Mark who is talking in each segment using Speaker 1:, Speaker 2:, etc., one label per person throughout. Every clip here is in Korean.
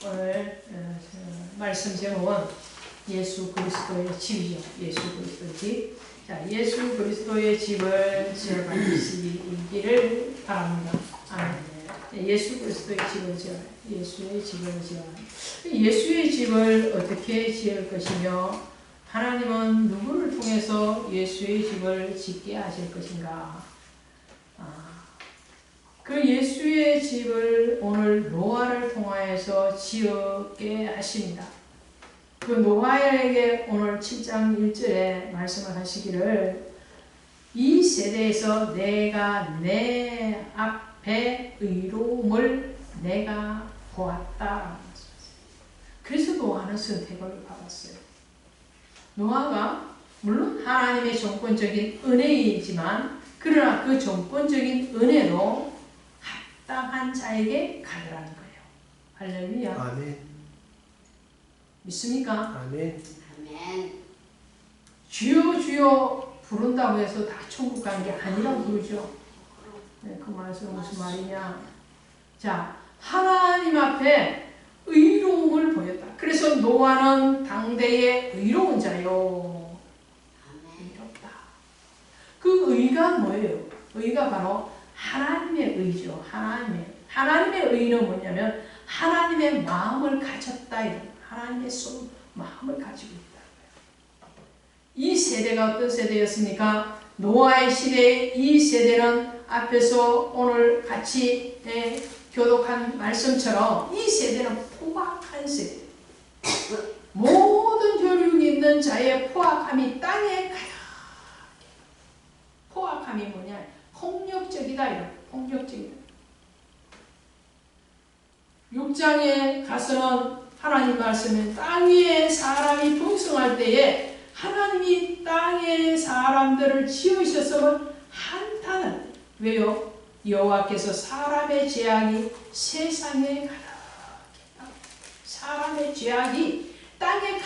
Speaker 1: 오늘 말씀 제목은 예수 그리스도의 집이죠. 예수 그리스도의 집. 자, 예수 그리스도의 집을 지어가시기를 바랍니다. 예수 그리스도의 집을 지어, 예수의 집을 지어. 예수의 집을 어떻게 지을 것이며, 하나님은 누구를 통해서 예수의 집을 짓게 하실 것인가? 그 예수의 집을 오늘 노아를 통하여서 지었게 하십니다. 그 노아에게 오늘 7장 1절에 말씀을 하시기를, 이 세대에서 내가 내 앞에 의로움을 내가 보았다. 그래서 노아는 선택을 받았어요. 노아가 물론 하나님의 정권적인 은혜이지만, 그러나 그 정권적인 은혜로 합당한 자에게 가더라는 거예요. 할렐루야.
Speaker 2: 아멘.
Speaker 1: 믿습니까?
Speaker 2: 아멘.
Speaker 3: 아멘.
Speaker 1: 주여 주여 부른다고 해서 다 천국 가는 게 아니라고 그러죠. 네, 그 말씀은 무슨 말이냐. 자, 하나님 앞에 의로움을 보였다. 그래서 노아는 당대의 의로운 자요. 의롭다. 그 의가 뭐예요? 의가 바로 하나님의 의죠. 하나님의 의는 뭐냐면 하나님의 마음을 가졌다. 하나님의 마음을 가지고 있다. 이 세대가 어떤 세대였습니까? 노아의 시대의 이 세대는 앞에서 오늘 같이 교독한 말씀처럼 이 세대는 포악한 세대. 모든 교육이 있는 자의 포악함이 땅에 가득. 포악함이 뭐냐? 폭력적이다. 이런 폭력적이다. 6장에 가서는 하나님 말씀에 땅 위에 사람이 풍성할 때에 하나님이 땅에 사람들을 지으셨음을 한탄을. 왜요? 여호와께서 사람의 죄악이 세상에 가득했다. 사람의 죄악이 땅에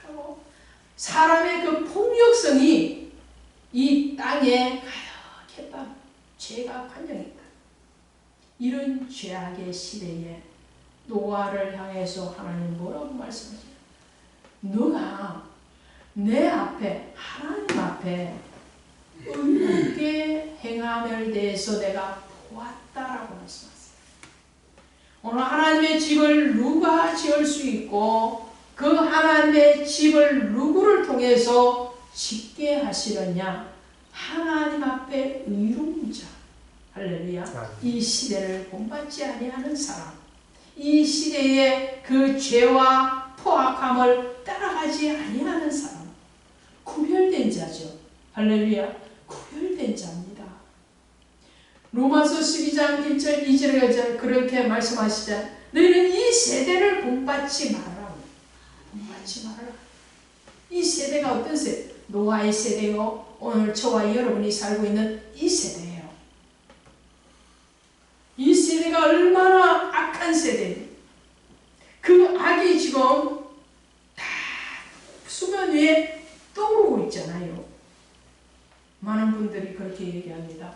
Speaker 1: 가득하고 사람의 그 폭력성이 이 땅에 가득했다. 죄가 관영했다. 이런 죄악의 시대에 노아를 향해서 하나님 뭐라고 말씀하시냐? 너가 내 앞에, 하나님 앞에 의롭게 행함을 대해서 내가 보았다라고 말씀하세요. 오늘 하나님의 집을 누가 지을 수 있고 그 하나님의 집을 누구를 통해서 짓게 하시느냐? 하나님 앞에 의로운 자. 할렐루야. 이 시대를 본받지 아니하는 사람, 이 시대의 그 죄와 포악함을 따라가지 아니하는 사람, 구별된 자죠. 할렐루야. 구별된 자입니다. 로마서 12장 1절 2절에 그렇게 말씀하시자. 너희는 이 세대를 본받지 말아라. 본받지 말아라. 이 세대가 어떤 세대? 노아의 세대요. 오늘 저와 여러분이 살고 있는 이 세대예요. 이 세대가 얼마나 악한 세대예요. 그 악이 지금 다 수면 위에 떠오르고 있잖아요. 많은 분들이 그렇게 얘기합니다.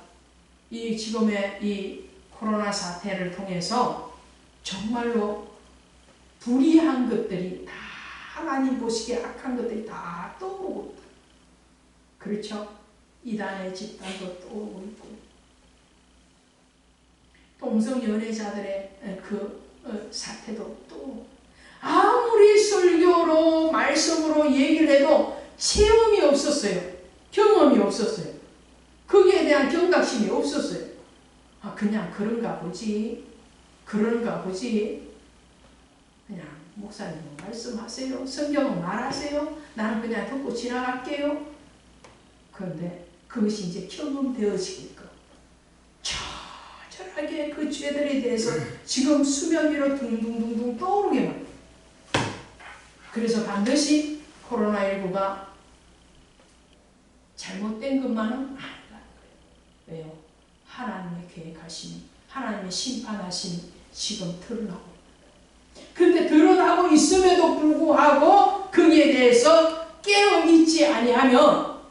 Speaker 1: 이 지금의 이 코로나 사태를 통해서 정말로 불의한 것들이 다 하나님 보시기에 악한 것들이 다 떠오르고 있다. 그렇죠? 이단의 집단도 떠오르고 있고 동성 연애자들의 그 사태도 또 아무리 설교로 말씀으로 얘기를 해도 체험이 없었어요. 경험이 없었어요. 거기에 대한 경각심이 없었어요. 그냥 그런가 보지. 그런가 보지. 그냥 목사님 말씀하세요. 성경은 말하세요. 나는 그냥 듣고 지나갈게요. 그런데 그것이 이제 경험되어지고 있고 처절하게 그 죄들에 대해서 지금 수면 위로 둥둥둥둥 떠오르게 만듭니다. 그래서 반드시 코로나19가 잘못된 것만은 아니라는 거예요. 왜요? 하나님의 계획하심이, 하나님의 심판하심이 지금 드러나고 있다. 그런데 드러나고 있음에도 불구하고 거기에 대해서 깨어있지 아니하면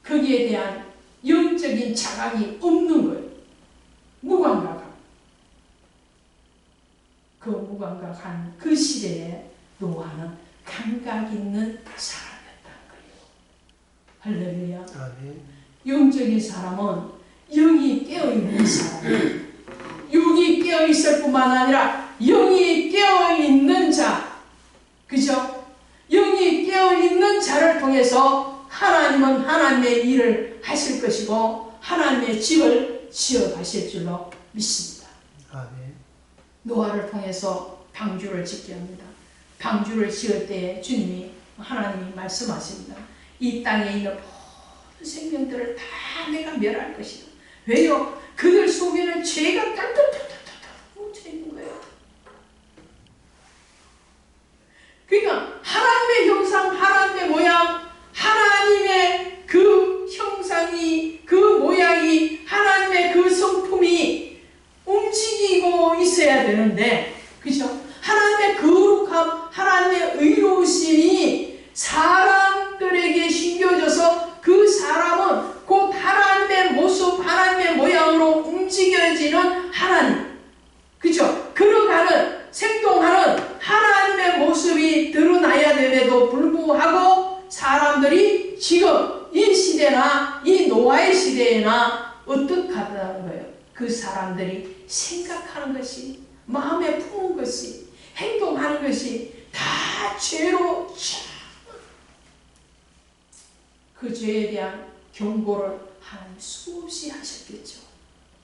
Speaker 1: 거기에 대한 영적인 자각이 없는 거예요. 무감각함. 그 무감각한 그 시대에 노아는 감각 있는 사람이었다는 거예요. 할렐루야.
Speaker 2: 아멘.
Speaker 1: 영적인 사람은 영이 깨어있는 사람, 육이 깨어있을 뿐만 아니라 영이 깨어있는 자, 그죠? 영이 깨어있는 자를 통해서 하나님은 하나님의 일을 하실 것이고 하나님의 집을 지어가실 줄로 믿습니다.
Speaker 2: 아멘.
Speaker 1: 노아를 통해서 방주를 짓게 합니다. 방주를 지을 때에 주님이 하나님이 말씀하십니다. 이 땅에 있는 모든 생명들을 다 내가 멸할 것이다. 왜요? 그들 속에는 죄가 딸딸딸딸딸 뭉쳐 있는 거예요. 그러니까 하나님의 형상, 하나님의 모양, 하나님의 그 형상이, 그 모양이, 하나님의 그 성품이 움직이고 있어야 되는데, 그죠? 하나님의 거룩함, 하나님의 의로우심이 사람들에게 심겨져서 그 사람은 곧 하나님의 모습, 하나님의 모양으로 움직여지는 하나님, 그죠? 걸어가는, 생동하는 하나님의 모습이 드러나야 됨에도 불구하고 사람들이 지금 이 시대나 이 노아의 시대에나 어떻게 하다는 거예요? 그 사람들이 생각하는 것이, 마음에 품은 것이, 행동하는 것이 다 죄로 그 죄에 대한 경고를 하나님 수없이 하셨겠죠.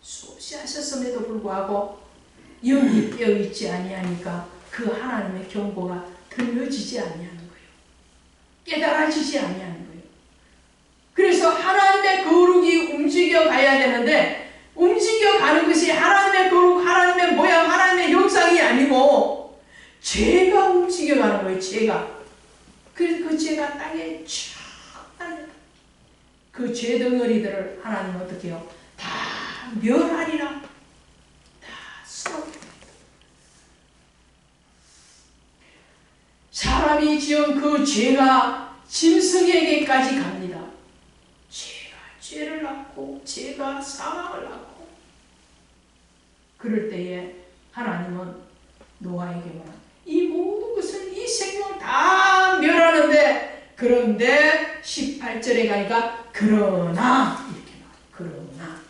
Speaker 1: 수없이 하셨음에도 불구하고 영이 깨어있지 아니하니까 그 하나님의 경고가 들려지지 아니하는 거예요. 깨달아지지 아니하는 거예요. 그래서 하나님의 거룩이 움직여가야 되는데 움직여가는 것이 하나님의 거룩, 하나님의 모양, 하나님의 형상이 아니고 죄가 움직여가는 거예요. 죄가. 그래서 그 죄가 땅에 쫙 달려. 그 죄덩어리들을 하나님은 어떻게 해요? 다 멸하리라. 다 써. 사람이 지은 그 죄가 짐승에게까지 갑니다. 죄가 죄를 낳고 죄가 사망을 낳고 그럴 때에 하나님은 노아에게만 이 모든 것을 이 생명을 다 멸하는데 그런데 18절에 가니까 그러나 이렇게 나와요. 그러나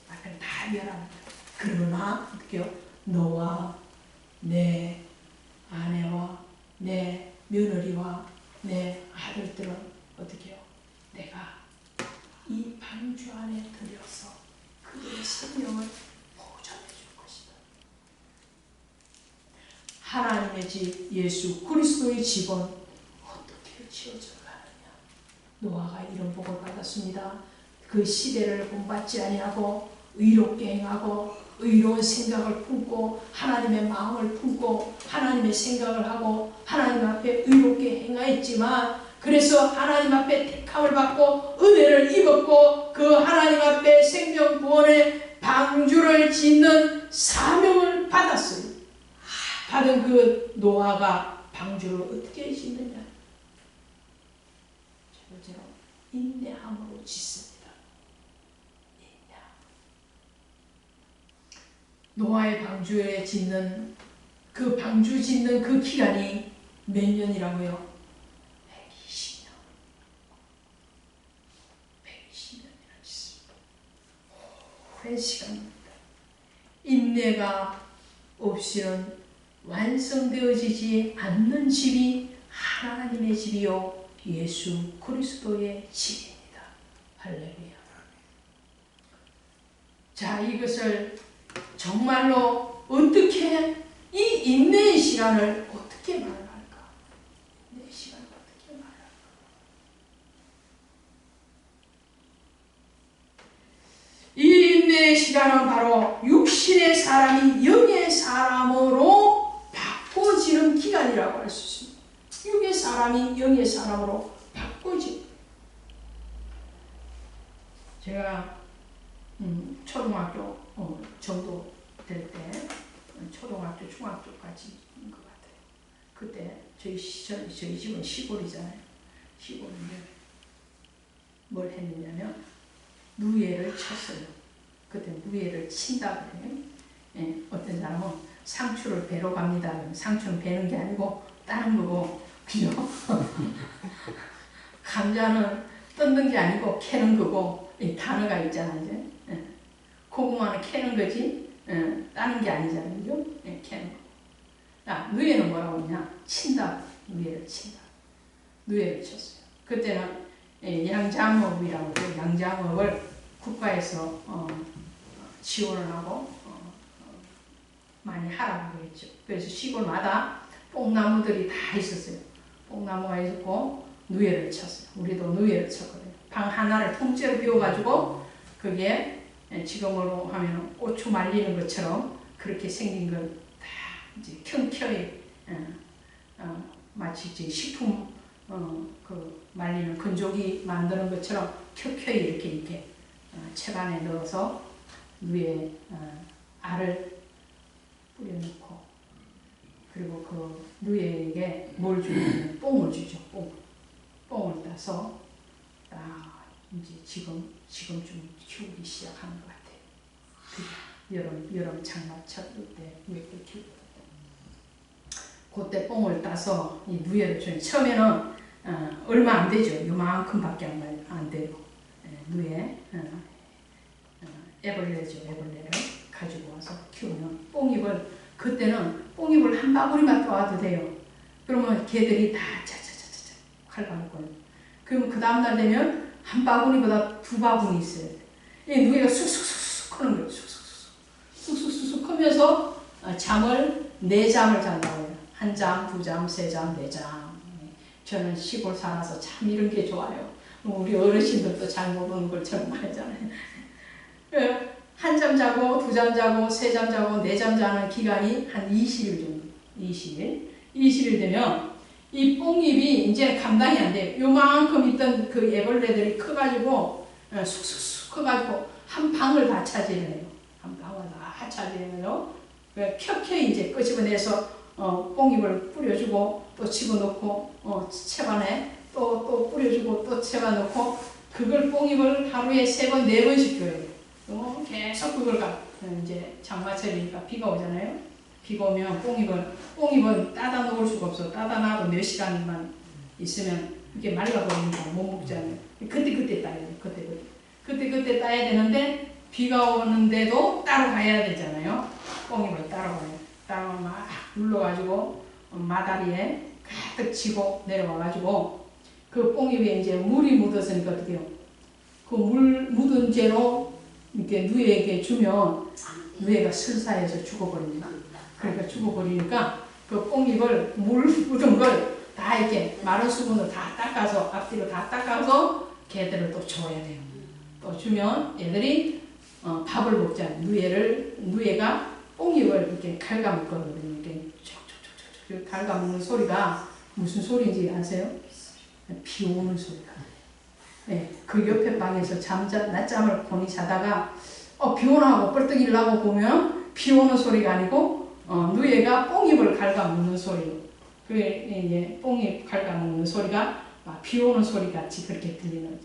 Speaker 1: 앞에 다 멸합니다. 그러나 어떻게요? 너와 내 아내와 내 며느리와 내 아들들은 어떻게 해요? 내가 이 방주 안에 들여서 그들의 생명을 보존해 줄 것이다. 하나님의 집 예수 그리스도의 집은 어떻게 지어져 가느냐? 노아가 이런 복을 받았습니다. 그 시대를 본받지 아니하고 의롭게 행하고 의로운 생각을 품고 하나님의 마음을 품고 하나님의 생각을 하고 하나님 앞에 의롭게 행하였지만 그래서 하나님 앞에 택함을 받고 은혜를 입었고 그 하나님 앞에 생명 구원의 방주를 짓는 사명을 받았어요. 받은 그 노아가 방주를 어떻게 짓느냐? 첫 번째로 인내함으로 짓습니다. 노아의 방주에 짓는 그 방주 짓는 그 기간이 몇 년이라고요? 120년. 120년이나 짓습니다. 오랜 시간입니다. 인내가 없이는 완성되어지지 않는 집이 하나님의 집이요 예수 그리스도의 집입니다. 할렐루야. 자, 이것을 정말로 어떻게 이 인내의 시간을 어떻게 말할까? 인내의 시간을 어떻게 말할까? 이 인내의 시간은 바로 육신의 사람이 영의 사람으로 바꿔지는 기간이라고 할 수 있습니다. 육의 사람이 영의 사람으로 바꿔집니다. 제가 초등학교 정도 될 때 초등학교, 중학교까지인 것 같아요. 그때 저희 집은 시골이잖아요. 시골인데 뭘 했느냐면 누에를 쳤어요. 그때 누에를 친다 그래요. 예, 어떤 사람은 상추를 베러 갑니다. 상추는 베는 게 아니고 따는 거고, 그죠? 감자는 뜯는 게 아니고 캐는 거고, 이 단어가 있잖아, 이제. 예. 고구마는 캐는 거지, 예. 따는 게 아니잖아요, 그죠? 예, 캐는 거. 자, 누에는 뭐라고 했냐? 친다. 누에를 친다. 누에를 쳤어요. 그때는 양자업이라고 해요. 양자업을 국가에서 지원을 하고 많이 하라고 했죠. 그래서 시골마다 뽕나무들이 다 있었어요. 뽕나무가 있었고 누에를 쳤어요. 우리도 누에를 쳤거든요. 방 하나를 통째로 비워가지고 그게 지금으로 하면 고추 말리는 것처럼 그렇게 생긴 걸 다 이제 켜켜이 마치 이제 식품 그 말리는 건조기 만드는 것처럼 켜켜이 이렇게 채반에 넣어서 위에 알을 뿌려놓고 그리고 그 누에에게 뭘 주냐면 뽕을 주죠. 뽕을 따서 이제 지금쯤 키우기 시작하는 것 같아요. 여름 장마철 때 누에를 키우거든요. 그때 뽕을 따서 이 누에를 줘요. 처음에는 얼마 안 되죠. 요만큼밖에 안 돼요. 누에 애벌레죠. 애벌레를 가지고 와서 키우면 뽕잎을 그때는 뽕잎을 한 바구니만 떠와도 돼요. 그러면 걔들이 다 차차차차 갉아먹고요. 그러면 그 다음날 되면 한 바구니보다 두 바구니 있어요. 이 누에가 쑥쑥쑥쑥 크는 거예요. 쑥쑥쑥쑥 크면서 잠을 4잠을 잔다고 해요. 1잠, 2잠, 3잠, 4잠. 저는 시골 살아서 참 이런 게 좋아요. 우리 어르신들도 잘 모르는 것처럼 말하잖아요. 1잠 자고 2잠 자고 3잠 자고 4잠 자는 기간이 한 20일 정도. 20일 되면 이 뽕잎이 이제 감당이 안 돼요. 요만큼 있던 그 애벌레들이 커가지고 쑥쑥쑥 커가지고 한 방을 다 차지해요. 한 방을 다 차지해요. 켜켜이 이제 끄집어내서 뽕잎을 뿌려주고 또 집어넣고 채반에 또 뿌려주고 또 채반넣고 그걸 뽕잎을 하루에 3번 4번씩 줘요. 계속 그걸 이제 장마철이니까 비가 오잖아요. 비가 오면 뽕잎은 따다 놓을 수가 없어. 따다 놔도 몇 시간만 있으면 이게 말라버리니까 못 먹잖아요. 그때 따야 돼. 그때 따야 되는데 비가 오는데도 따로 가야 되잖아요. 뽕잎을 따로 가요. 따로 막 눌러가지고 마다리에 가득 치고 내려와가지고 그 뽕잎에 이제 물이 묻었으니까 어떻게 해요? 그 물 묻은 채로 이렇게 누에에게 주면 누에가 설사해서 죽어버립니다. 그러니까 죽어버리니까 그 뽕잎을 물 묻은 걸 다 이렇게 마른 수분을 다 닦아서 앞뒤로 다 닦아서 걔들을 또 줘야 돼요. 또 주면 얘들이 밥을 먹잖아요. 누에가 뽕잎을 이렇게 갉아먹거든요. 이렇게 촉촉촉촉 갉아먹는 소리가 무슨 소리인지 아세요? 비 오는 소리가. 네, 그 옆에 방에서 낮잠을 본이 자다가 비 오나 하고 뻘떡 일라고 보면 비 오는 소리가 아니고 누에가 뽕잎을 갉아먹는 소리예요. 그 뽕잎 갉아먹는 소리가 비 오는 소리 같이 그렇게 들리는 거죠.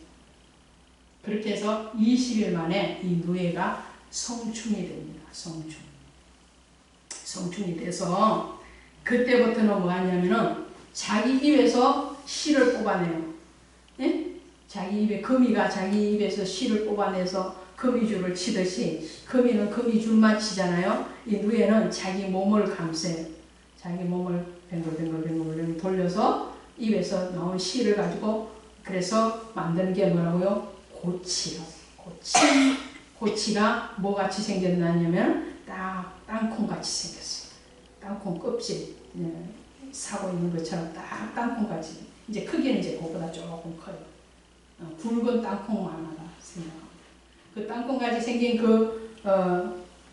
Speaker 1: 그렇게 해서 20일 만에 이 누에가 성충이 됩니다. 성충이 돼서 그때부터는 뭐 하냐면은 자기 입에서 씨를 뽑아내요. 네? 자기 입에 거미가 자기 입에서 씨를 뽑아내서 거미줄을 치듯이 거미는 거미줄만 치잖아요. 이 누에는 자기 몸을 감싸요. 자기 몸을 뱅글뱅글 돌려서 입에서 나온 씨를 가지고 그래서 만드는 게 뭐라고요? 고치요. 고치가 뭐같이 생겼냐면 딱 땅콩같이 생겼어요. 땅콩 껍질 사고 있는 것처럼 딱 땅콩같이. 이제 크기는 이제 그거보다 조금 커요. 굵은 땅콩 하나가 생겨납니다. 그 땅콩같이 생긴 그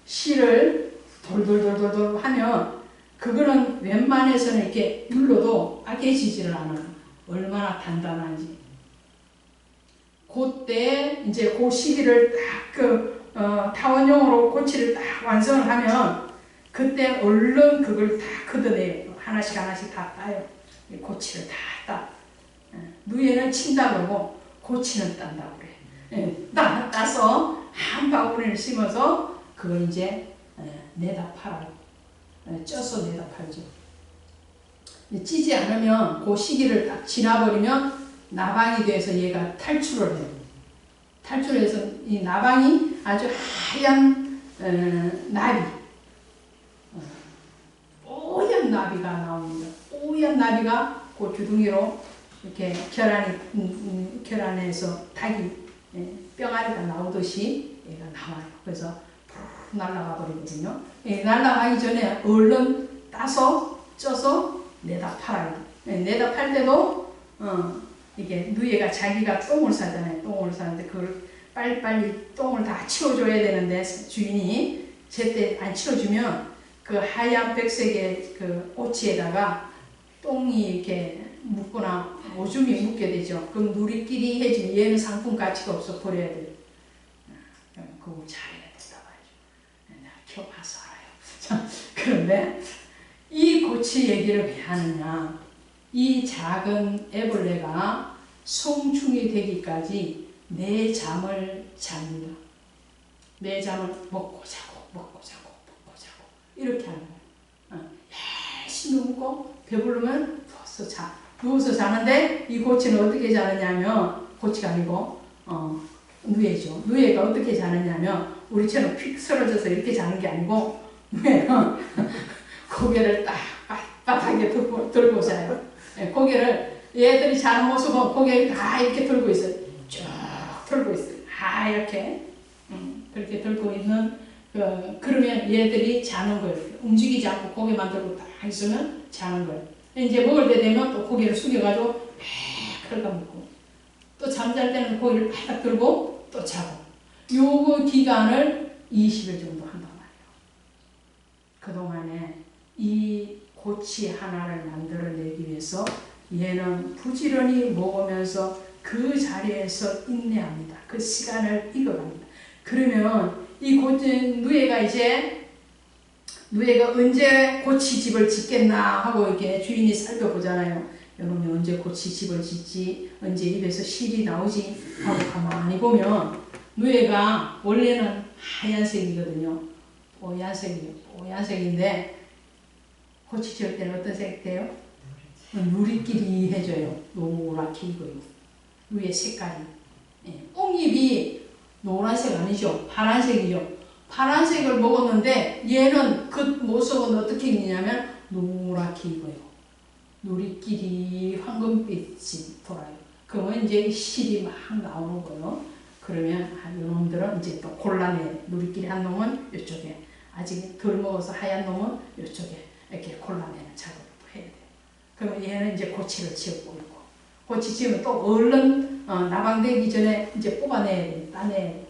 Speaker 1: 씨를 돌돌돌돌 하면 그거는 웬만해서는 이렇게 눌러도 악해지지를 않아요. 얼마나 단단한지. 그때 이제 그 시기를 딱 타원용으로 고치를 딱 완성을 하면 그때 얼른 그걸 다 걷어내요. 하나씩 다 따요. 고치를 다 따. 누에는 친다고 하고 고치는 딴다고 그래. 따서 한 바구니를 심어서 그걸 이제 내다 팔아요. 쪄서 내다 팔죠. 찌지 않으면 그 시기를 딱 지나버리면 나방이 돼서 얘가 탈출을 해요. 탈출해서 이 나방이 아주 하얀 나비, 뽀얀 나비가 나옵니다. 뽀얀 나비가 그 주둥이로 이렇게 결안에서 닭이 뿅아리가 나오듯이 얘가 나와요. 그래서 날아가 버리거든요. 날아가기 전에 얼른 따서 쪄서 내다 팔아요. 내다 팔 때도 이게 누에가 자기가 똥을 싸잖아요. 똥을 싸는데 그걸 빨리빨리 똥을 다 치워줘야 되는데 주인이 제때 안 치워주면 그 하얀 백색의 그 꼬치에다가 똥이 이렇게 묻거나 오줌이 묻게 되죠. 그럼 누리끼리 해지면 얘는 상품 가치가 없어 버려야 돼요. 그거 잘해야 된다고 하죠. 내가 키워봐서 알아요. 그런데 이 고치 얘기를 왜 하느냐. 이 작은 애벌레가 성충이 되기까지 내 잠을 잡니다. 내 잠을 먹고 자고 먹고 자고 먹고 자고 이렇게 하는 거예요. 열심히 먹고 배부르면 누워서 자는데 이 고치는 어떻게 자느냐면 고치가 아니고 누에죠. 누에가 어떻게 자느냐면 우리처럼 휙 쓰러져서 이렇게 자는 게 아니고 누에는 고개를 딱 빳빳하게 들고 자요. 고개를 얘들이 자는 모습은 고개를 다 이렇게 들고 있어요. 쭉 들고 있어요. 하얗게 그렇게 들고 있는 그러면 얘들이 자는 거예요. 움직이지 않고 고개만 들고 딱 있으면 자는 거예요. 이제 먹을 때 되면 또 고개를 숙여가지고 긁어 먹고 또 잠잘 때는 고개를 바닥 들고 또 자고 요거 기간을 20일 정도 한단 말이에요. 그동안에 이 고치 하나를 만들어내기 위해서 얘는 부지런히 먹으면서 그 자리에서 인내합니다. 그 시간을 이겨갑니다. 그러면 이 누에가 언제 고치집을 짓겠나 하고 이렇게 주인이 살펴보잖아요. 여러분이 언제 고치집을 짓지, 언제 입에서 실이 나오지 하고 가만히 보면 누에가 원래는 하얀색이거든요. 뽀얀색인데 고치 지을 때는 어떤 색 돼요? 누리끼리 해줘요. 노랗게 익어요. 위에 색깔이. 옥잎이 노란색 아니죠. 파란색이죠. 파란색을 먹었는데 얘는 그 모습은 어떻게 익냐면 노랗게 익어요. 누리끼리 황금빛이 돌아요. 그러면 이제 실이 막 나오는 거예요. 그러면 이놈들은 이제 또 골라내. 누리끼리 한 놈은 이쪽에, 아직 덜 먹어서 하얀 놈은 이쪽에 이렇게 골라내는 작업을 해야 돼요. 그러면 얘는 이제 고치를 지었고 있고, 고치 지으면 또 얼른 나방되기 전에 이제 뽑아내야 돼요. 따내야 돼요.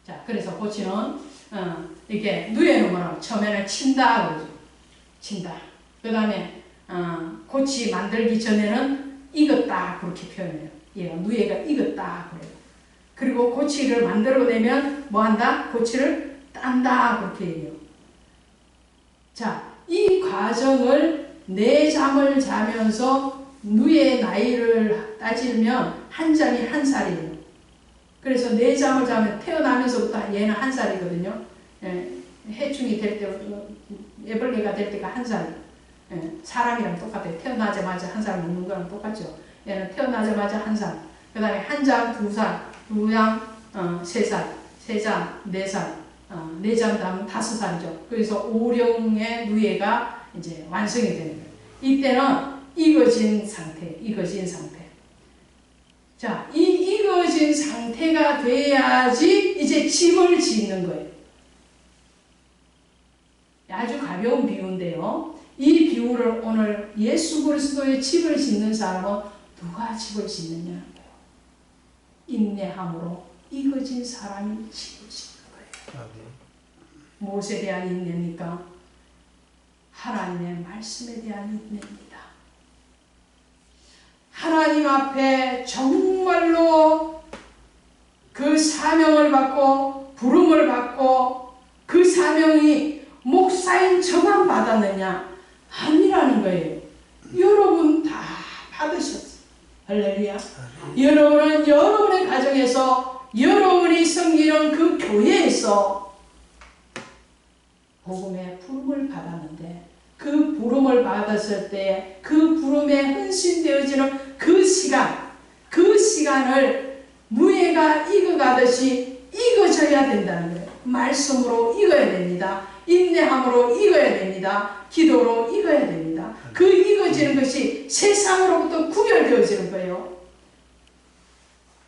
Speaker 1: 자, 그래서 고치는 이게 누에는 뭐라 처음에는 친다 그러죠. 친다. 그 다음에 고치 만들기 전에는 익었다 그렇게 표현해요. 얘가 누에가 익었다 그래요. 그리고 고치를 만들어내면 뭐 한다? 고치를 딴다 그렇게 얘기해요. 자, 이 과정을 내 잠을 자면서 누의 나이를 따지면 한 잠이 1살이에요. 그래서 내 잠을 자면 태어나면서부터 얘는 1살이거든요. 해충이 될 때, 애벌레가 될 때가 1살. 사람이랑 똑같아요. 태어나자마자 1살 먹는 거랑 똑같죠. 얘는 태어나자마자 1살. 그 다음에 한 장, 2살, 2장, 3살, 3장, 4살, 4장 다음 5살이죠. 그래서 오령의 누에가 이제 완성이 되는 거예요. 이때는 익어진 상태. 자, 이 익어진 상태가 돼야지 이제 집을 짓는 거예요. 아주 가벼운 비유인데요. 이 비유를 오늘 예수 그리스도의 집을 짓는 사람은 누가 집을 짓느냐는 거예요. 인내함으로 익어진 사람이 집을 짓는 거예요. 무엇에 대한 인내입니까? 하나님의 말씀에 대한 인내입니다. 하나님 앞에 정말로 그 사명을 받고 부름을 받고 그 사명이 목사인 저만 받았느냐? 아니라는 거예요. 여러분 다 받으셨어요. 할렐루야. 여러분은 여러분의 가정에서 여러분이 섬기는 그 교회에서 복음의 부름을 받았는데 그 부름을 받았을 때 그 부름에 헌신되어지는 그 시간을 누에가 익어가듯이 익어져야 된다는 거예요. 말씀으로 익어야 됩니다. 인내함으로 익어야 됩니다. 기도로 익어야 됩니다. 그 익어지는 것이 세상으로부터 구별되어지는 거예요.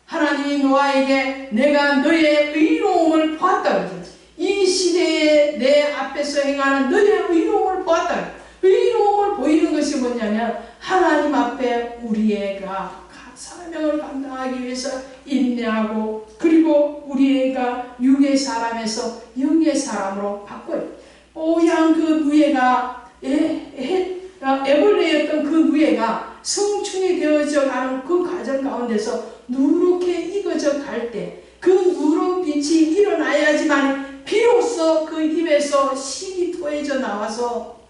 Speaker 1: 하나님이 노아에게 내가 너의 의로움을 보았다. 이 시대에 내 앞에서 행하는 너의 의로움을 보았다. 의로움을 보이는 것이 뭐냐면 하나님 앞에 우리 애가 사명을 감당하기 위해서 인내하고 그리고 우리 애가 육의 사람에서 영의 사람으로 바꿔요. 오양 그 누에가 애벌레였던 그 누에가 성충이 되어져 가는 그 과정 가운데서 누렇게 익어져 갈 때 그 누런 빛이 일어나야지만 비로소 그 입에서 신이 토해져 나와서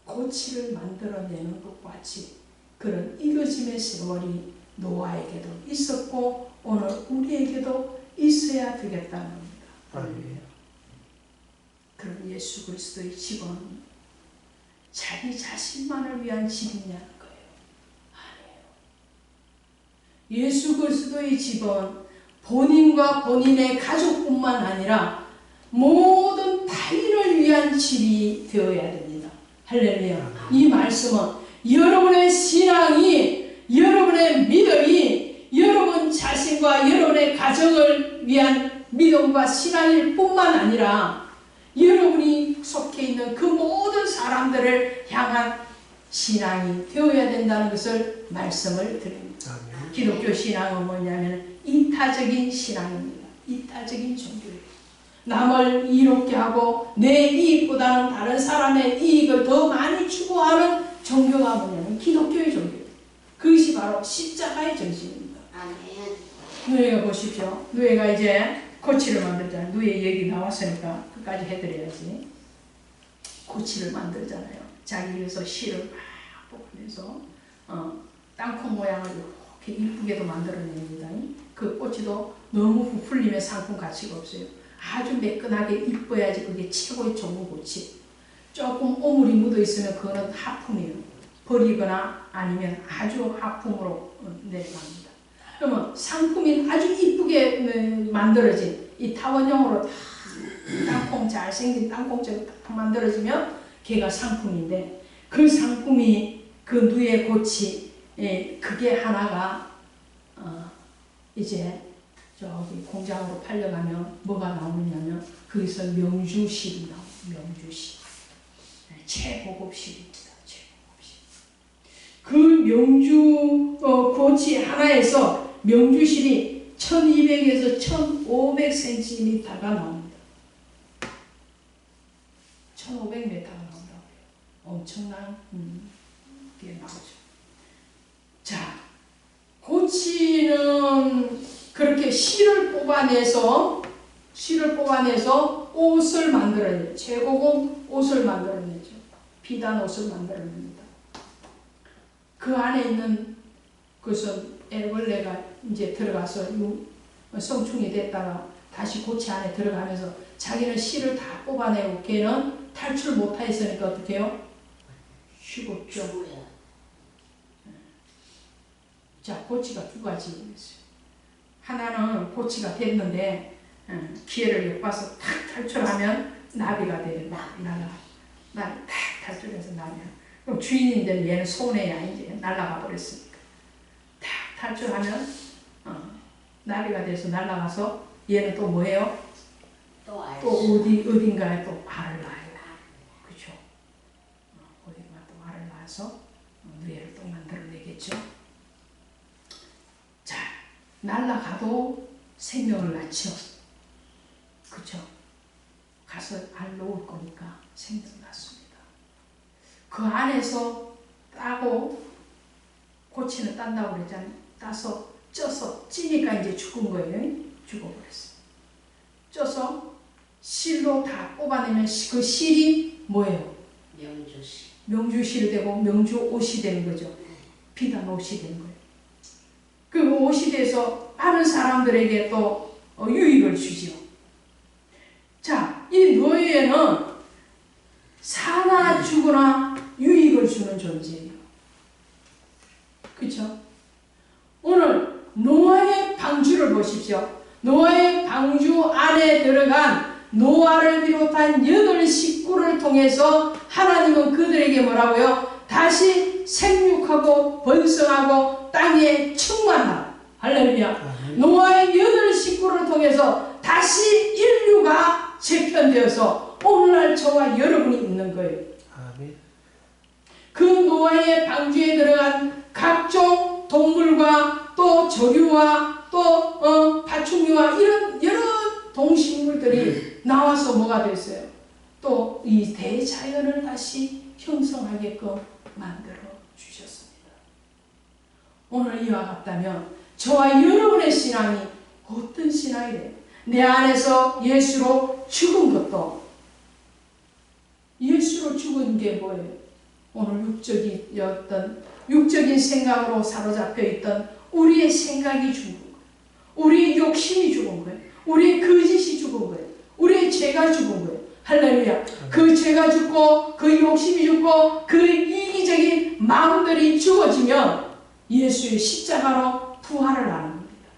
Speaker 1: 고치를 만들어내는 것과 같이 그런 익어짐의 세월이 노아에게도 있었고 오늘 우리에게도 있어야 되겠다는 겁니다. 그럼 예수 그리스도의 집은 자기 자신만을 위한 집이냐는 거예요. 아니에요. 예수 그리스도의 집은 본인과 본인의 가족뿐만 아니라 모든 타인을 위한 집이 되어야 됩니다. 할렐루야. 이 말씀은 여러분의 신앙이, 여러분의 믿음이 여러분 자신과 여러분의 가정을 위한 믿음과 신앙일 뿐만 아니라 여러분이 속해 있는 그 모든 사람들을 향한 신앙이 되어야 된다는 것을 말씀을 드립니다. 기독교 신앙은 뭐냐면 이타적인 신앙입니다. 이타적인 종교예요. 남을 이롭게 하고 내 이익보다는 다른 사람의 이익을 더 많이 추구하는 종교가 뭐냐면 기독교의 종교예요. 그것이 바로 십자가의 정신입니다. 누에가 보십시오. 누에가 이제 고치를 만들잖아요. 누에 얘기 나왔으니까 끝까지 해드려야지. 고치를 만들잖아요. 자기 위해서 실을 막 뽑으면서 땅콩 모양을 이렇게 이쁘게도 만들어냅니다. 그 꼬치도 너무 부풀리면 상품 가치가 없어요. 아주 매끈하게 이뻐야지 그게 최고의 좋은 고치. 조금 오물이 묻어있으면 그거는 하품이에요. 버리거나 아니면 아주 하품으로 내려갑니다. 그러면 상품이 아주 이쁘게 만들어진 이 타원형으로 다 땅콩 잘생긴 땅콩처럼 딱 만들어지면 걔가 상품인데 그 상품이 그 누에 고치 그게 하나가 이제 저기 공장으로 팔려가면 뭐가 나오느냐면 거기서 명주실이 나옵니다. 명주실. 최고급실입니다. 최고급실. 그 명주 고치 하나에서 명주실이 1200에서 1500cm가 나옵니다. 1500m가 나온다고 해요. 엄청난 게 나오죠. 자, 고치는 그렇게 실을 뽑아내서 옷을 만들어내죠. 최고급 옷을 만들어내죠. 비단 옷을 만들어냅니다. 그 안에 있는 것은 애벌레가 이제 들어가서 성충이 됐다가 다시 고치 안에 들어가면서 자기는 실을 다 뽑아내고 걔는 탈출 못하였으니까 어떻게 해요? 죽었죠. 자, 고치가 두 가지 있어요. 하나는 고치가 됐는데 기회를 엿봐서 탁 탈출하면 나비가 돼요. 나비 탁 탈출해서 나비야. 그럼 주인인데 얘는 손해야. 이제 날아가 버렸으니까 탁 탈출하면 나비가 돼서 날아가서 얘는 또 뭐예요? 또 어딘가에 또 알을 낳아요. 그렇죠? 어딘가 또 알을 낳아서 뇌를 또 만들어내겠죠. 자, 날아가도 생명을 낳죠. 그렇죠? 가서 알 놓을 거니까 생명 낳습니다. 그 안에서 따고 고치는 딴다고 그랬잖아요. 따서 쪄서 찌니까 이제 죽은 거예요. 죽어버렸어요. 쪄서 실로 다 뽑아내면 그 실이 뭐예요?
Speaker 2: 명주실.
Speaker 1: 명주실이 되고 명주옷이 되는 거죠. 비단 옷이 되는 거예요. 그 옷이 돼서 많은 사람들에게 또 유익을 주지요. 자, 이 노예는 사나 죽으나 유익을 주는 존재예요. 그렇죠? 오늘 노아의 방주를 보십시오. 노아의 방주 안에 들어간 노아를 비롯한 8 식구를 통해서 하나님은 그들에게 뭐라고요? 다시 생육하고 번성하고 땅에 충만하라. 할렐루야. 노아의 8 식구를 통해서 다시 인류가 재편되어서 오늘날 저와 여러분이 있는 거예요. 그 노아의 방주에 들어간 각종 동물과 또 조류와 또 파충류와 이런 여러 동식물들이 나와서 뭐가 됐어요? 또 이 대자연을 다시 형성하게끔 만들어 주셨습니다. 오늘 이와 같다면 저와 여러분의 신앙이 어떤 신앙이래요? 내 안에서 예수로 죽은 것도, 예수로 죽은 게 뭐예요? 오늘 육적인 생각으로 사로잡혀 있던 우리의 생각이 죽은 거예요. 우리의 욕심이 죽은 거예요. 우리의 거짓이 죽은 거예요. 우리의 죄가 죽은 거예요. 할렐루야. 그 죄가 죽고 그 욕심이 죽고 그 이기적인 마음들이 죽어지면 예수의 십자가로 부활을 하는 겁니다.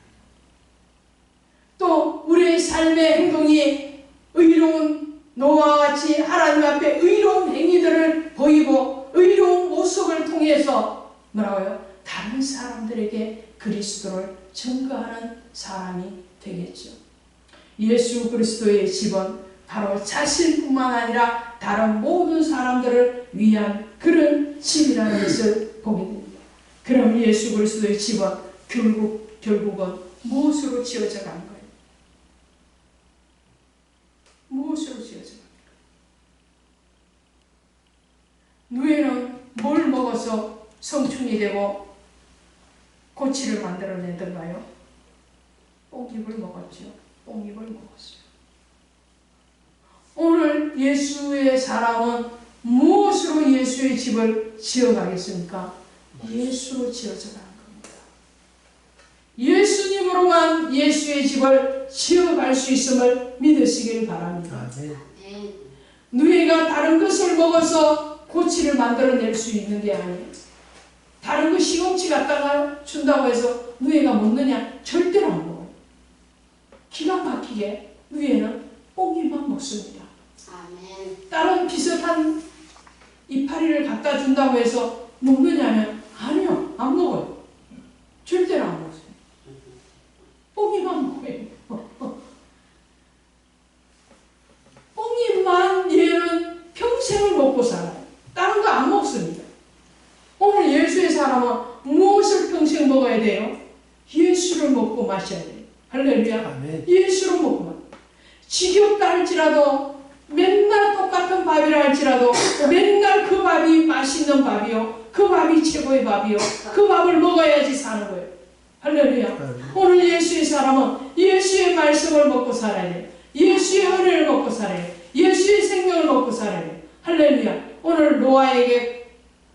Speaker 1: 또 우리의 삶의 행동이 의로운 노아와 같이 하나님 앞에 의로운 행위들을 보이고 의로운 모습을 통해서 뭐라고요? 다른 사람들에게 그리스도를 증거하는 사람이 되겠죠. 예수 그리스도의 집은 바로 자신뿐만 아니라 다른 모든 사람들을 위한 그런 집이라는 것을 보게 됩니다. 그럼 예수 그리스도의 집은 결국은 무엇으로 지어져 간 거예요? 무엇으로 지어져 갑니까? 노예는 뭘 먹어서 성충이 되고 고치를 만들어내던가요? 뽕잎을 먹었죠. 뽕잎을 먹었어요. 오늘 예수의 사람은 무엇으로 예수의 집을 지어가겠습니까? 예수로 지어져 가는 겁니다. 예수님으로만 예수의 집을 지어갈 수 있음을 믿으시길 바랍니다. 누이가 다른 것을 먹어서 고치를 만들어낼 수 있는 게 아니에요. 다른 거 시금치 갖다가 준다고 해서 누이가 먹느냐? 절대로 안 먹어요. 기가 막히게 누이는 뽕잎만 먹습니다. 다른 비슷한 이파리를 갖다 준다고 해서 먹느냐면 아니요, 안 먹어요. 절대로 안 먹어요. 뽕잎만 먹어요. 뽕잎만 얘는 평생을 먹고 살아요. 다른 거 안 먹습니다. 오늘 예수의 사람은 무엇을 평생 먹어야 돼요? 예수를 먹고 마셔야 돼요. 할렐루야. 아멘. 예수를 먹고 마셔야 돼요. 지겹다 할지라도 맨날 똑같은 밥이라 할지라도 맨날 그 밥이 맛있는 밥이요. 그 밥이 최고의 밥이요. 그 밥을 먹어야지 사는 거예요. 할렐루야. 오늘 예수의 사람은 예수의 말씀을 먹고 살아야 돼요. 예수의 은혜를 먹고 살아야 돼요. 예수의 생명을 먹고 살아야 돼요. 할렐루야. 오늘 노아에게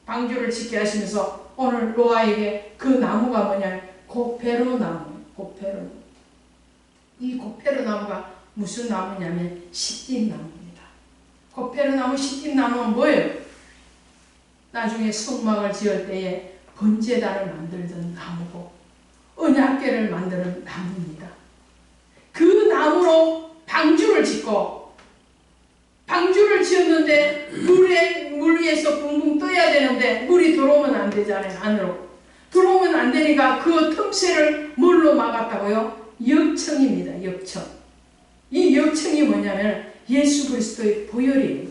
Speaker 1: 방주를 짓게 하시면서 오늘 노아에게 그 나무가 뭐냐? 고페르 나무. 고페르. 이 고페르 나무가 무슨 나무냐면 시띠나무입니다. 고페르 나무, 시띠나무는 뭐예요? 나중에 성막을 지을 때에 번제단을 만들던 나무고 언약궤를 만드는 나무입니다. 그 나무로 방주를 짓고 방주를 지었는데 물 위에서 붕붕 떠야 되는데 물이 들어오면 안 되잖아요. 안으로. 들어오면 안 되니까 그 틈새를 뭘로 막았다고요? 역청입니다. 역청. 이 역청이 뭐냐면 예수 그리스도의 보혈이에요.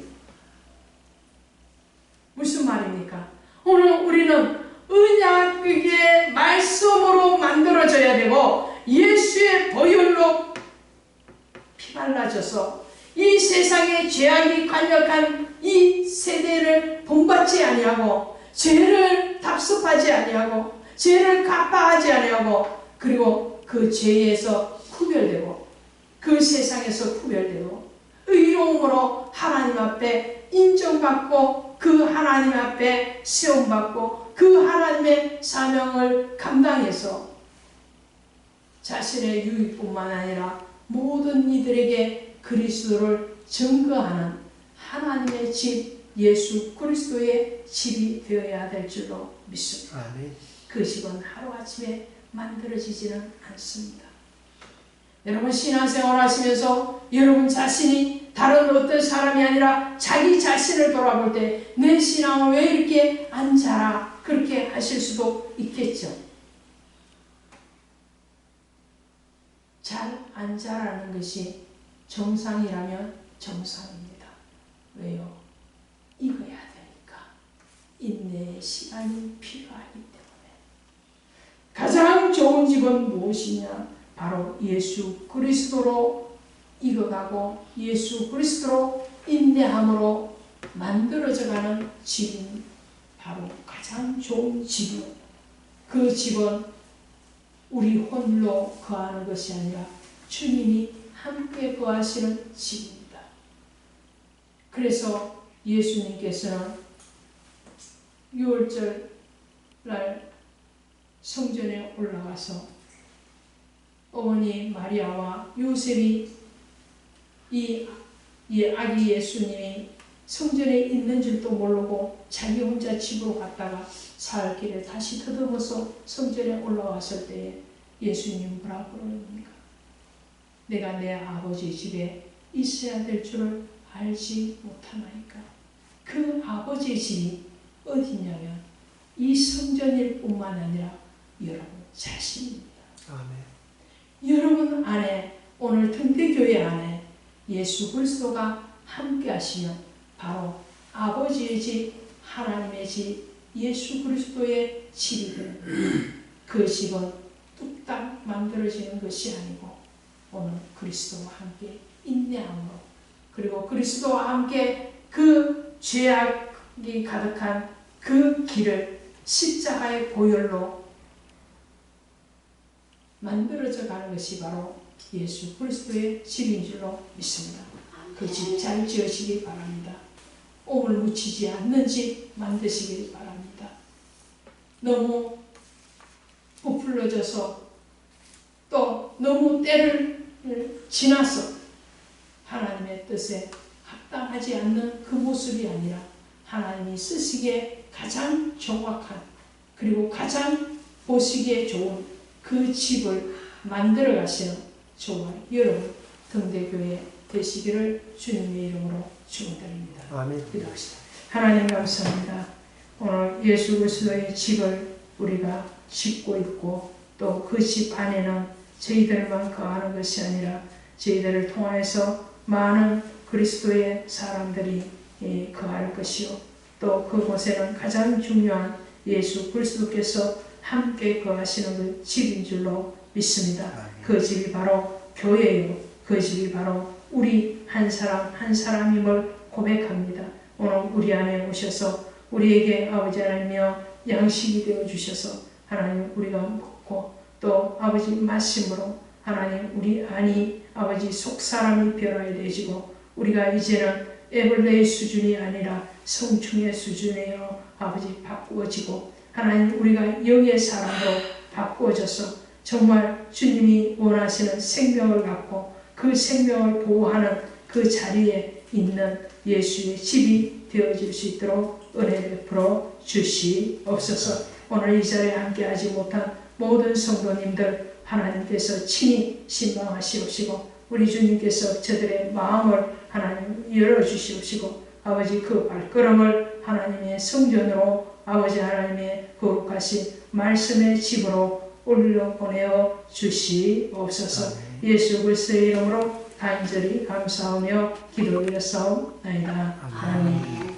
Speaker 1: 무슨 말입니까? 오늘 우리는 언약의 말씀으로 만들어져야 되고 예수의 보혈로 피발라져서 이 세상의 죄악이 관역한 이 세대를 본받지 아니하고 죄를 답습하지 아니하고 죄를 갚아하지 아니하고 그리고 그 죄에서 구별되고 그 세상에서 구별되고 의로움으로 하나님 앞에 인정받고 그 하나님 앞에 세움받고 그 하나님의 사명을 감당해서 자신의 유익뿐만 아니라 모든 이들에게 그리스도를 증거하는 하나님의 집 예수 그리스도의 집이 되어야 될 줄로 믿습니다.
Speaker 2: 아멘.
Speaker 1: 그 집은 하루아침에 만들어지지는 않습니다. 여러분 신앙생활 하시면서 여러분 자신이 다른 어떤 사람이 아니라 자기 자신을 돌아볼 때 내 신앙은 왜 이렇게 안 자라 그렇게 하실 수도 있겠죠. 잘 안 자라는 것이 정상이라면 정상입니다. 왜요? 익어야 되니까. 인내의 시간이 필요하기 때문에. 가장 좋은 집은 무엇이냐? 바로 예수 그리스도로 익어가고 예수 그리스도로 인내함으로 만들어져가는 집이 바로 가장 좋은 집이요. 그 집은 우리 홀로 거하는 것이 아니라 주님이 함께 거하시는 집입니다. 그래서 예수님께서는 6월절 날 성전에 올라가서 어머니 마리아와 요셉이 이 아기 예수님이 성전에 있는 줄도 모르고 자기 혼자 집으로 갔다가 사흘길에 다시 더듬어서 성전에 올라왔을 때에 예수님 뭐라고 그럽니까? 내가 내 아버지 집에 있어야 될 줄을 알지 못하나이까. 그 아버지의 집이 어디냐면 이 성전일 뿐만 아니라 여러분 자신입니다.
Speaker 2: 아멘.
Speaker 1: 여러분 안에 오늘 등대교회 안에 예수 그리스도가 함께 하시면 바로 아버지의 집 하나님의 집 예수 그리스도의 집이 되는 그 집은 뚝딱 만들어지는 것이 아니고 오늘 그리스도와 함께 인내함으로 그리고 그리스도와 함께 그 죄악이 가득한 그 길을 십자가의 보혈로 만들어져 가는 것이 바로 예수 그리스도의 집인 줄로 믿습니다. 그 집 잘 지으시기 바랍니다. 옴을 묻히지 않는 집 만드시기 바랍니다. 너무 부풀러져서 또 너무 때를 지나서 하나님의 뜻에 합당하지 않는 그 모습이 아니라 하나님이 쓰시기에 가장 정확한 그리고 가장 보시기에 좋은 그 집을 만들어 가시는 저와 여러분 등대교회 되시기를 주님의 이름으로 축원드립니다.
Speaker 2: 아멘.
Speaker 1: 기도합시다. 하나님 감사합니다. 오늘 예수 그리스도의 집을 우리가 짓고 있고 또 그 집 안에는 저희들만 거하는 것이 아니라 저희들을 통하여서 많은 그리스도의 사람들이 거할 것이요 또 그곳에는 가장 중요한 예수 그리스도께서 함께 거하시는 그 집인 줄로 믿습니다. 그 집이 바로 교회요 그 집이 바로 우리 한 사람 한 사람임을 고백합니다. 오늘 우리 안에 오셔서 우리에게 아버지 하나님이여 양식이 되어 주셔서 하나님 우리가 먹고 또 아버지 말씀으로 하나님 우리 안이 아버지 속사람이 변화에 되시고 우리가 이제는 애벌레의 수준이 아니라 성충의 수준이요 아버지 바꾸어지고 하나님 우리가 영의 사람으로 바꾸어져서 정말 주님이 원하시는 생명을 갖고 그 생명을 보호하는 그 자리에 있는 예수의 집이 되어질 수 있도록 은혜를 베풀어 주시옵소서. 오늘 이 자리에 함께하지 못한 모든 성도님들 하나님께서 친히 신방하시옵시고 우리 주님께서 저들의 마음을 하나님 열어주시옵시고 아버지 그 발걸음을 하나님의 성전으로 아버지 하나님의 거룩하신 말씀의 집으로 올려보내어 주시옵소서. 예수 그리스도의 이름으로 간절히 감사하며 기도드렸사옵나이다. 아멘.